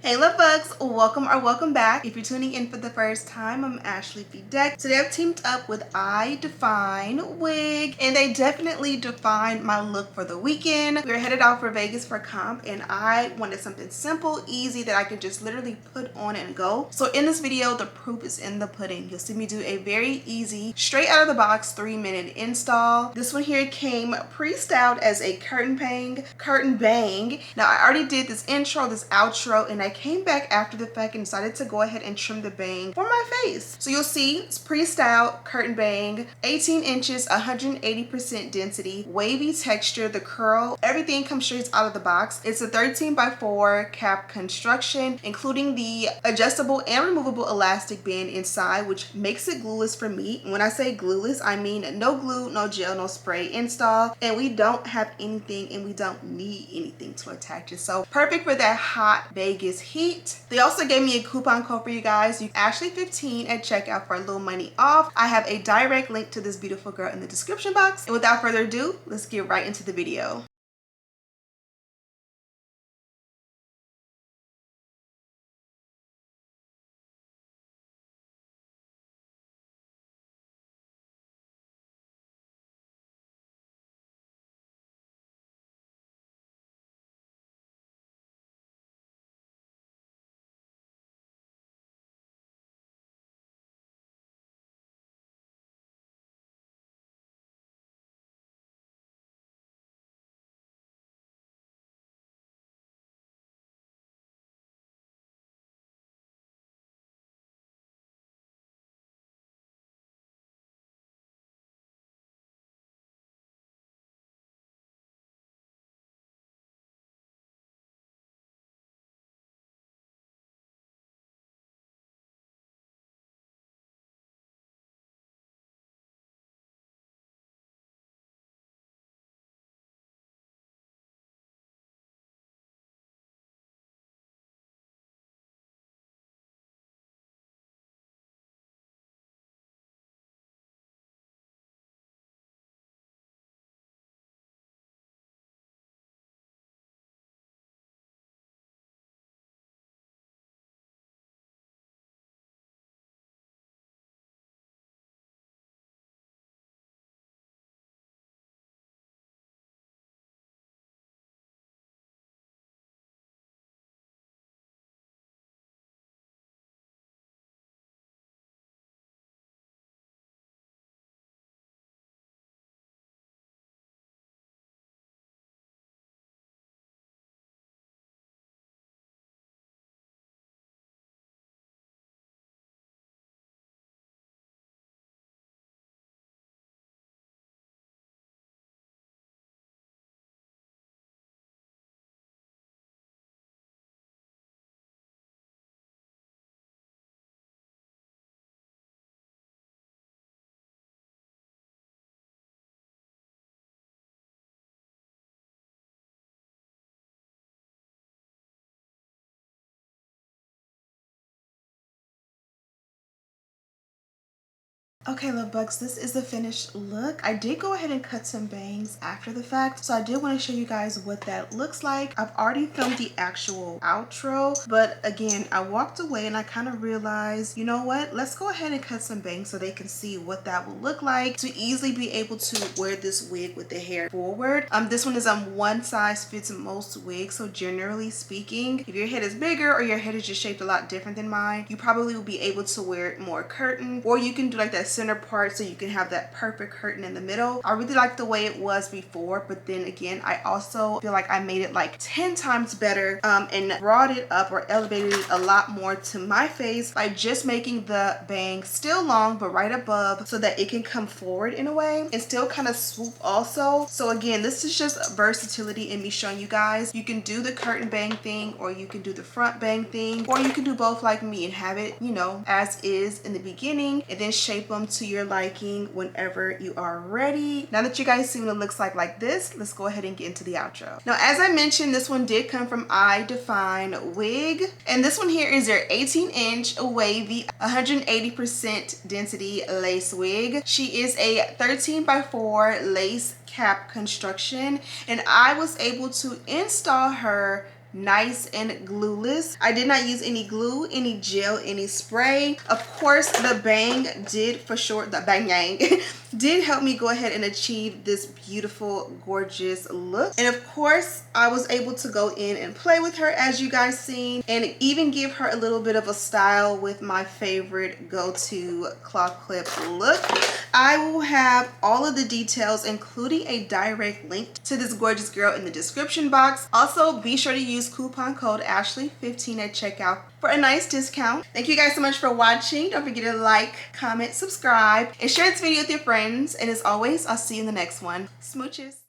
Hey love bugs, welcome back. If you're tuning in for the first time, I'm Ashley Bedeck. Today I've teamed up with Idefinewig, and they definitely defined my look for the weekend. We were headed out for Vegas for comp, and I wanted something simple, easy that I could just literally put on and go. So in this video, the proof is in the pudding. You'll see me do a very easy, straight out of the box 3-minute install. This one here came pre-styled as a curtain bang. Now I already did this intro, this outro, and I came back after the fact and decided to go ahead and trim the bang for my face. So you'll see it's pre-styled curtain bang, 18 inches, 180% density, wavy texture, the curl, everything comes straight out of the box. It's a 13x4 cap construction, including the adjustable and removable elastic band inside, which makes it glueless for me. When I say glueless, I mean no glue, no gel, no spray install, and we don't have anything and we don't need anything to attach it. So perfect for that hot Vegas heat. They also gave me a coupon code for you guys. You Ashley 15 at checkout for a little money off. I have a direct link to this beautiful girl in the description box. And without further ado, let's get right into the video. Okay, love bugs, this is the finished look. I did go ahead and cut some bangs after the fact, so I did want to show you guys what that looks like. I've already filmed the actual outro, but again, I walked away and I kind of realized, you know what, let's go ahead and cut some bangs so they can see what that will look like to easily be able to wear this wig with the hair forward. This one is one size fits most wigs, so generally speaking, if your head is bigger or your head is just shaped a lot different than mine, you probably will be able to wear it more curtain, or you can do like that center part so you can have that perfect curtain in the middle. I really like the way it was before, but then again, I also feel like I made it like 10 times better and brought it up or elevated it a lot more to my face by just making the bang still long but right above so that it can come forward in a way and still kind of swoop also. So again, this is just versatility in me showing you guys you can do the curtain bang thing, or you can do the front bang thing, or you can do both like me and have it, you know, as is in the beginning and then shape them to your liking whenever you are ready. Now that you guys see what it looks like this, let's go ahead and get into the outro. Now, as I mentioned, this one did come from Idefinewig, and this one here is their 18-inch wavy 180% density lace wig. She is a 13x4 lace cap construction, and I was able to install her nice and glueless. I did not use any glue, any gel, any spray. Of course, the bang did for sure, the bang did help me go ahead and achieve this beautiful, gorgeous look. And of course, I was able to go in and play with her, as you guys seen, and even give her a little bit of a style with my favorite go-to claw clip look. I will have all of the details, including a direct link to this gorgeous girl, in the description box. Also, be sure to use coupon code Ashley15 at checkout for a nice discount. Thank you guys so much for watching. Don't forget to like, comment, subscribe, and share this video with your friends. And as always, I'll see you in the next one. Smooches.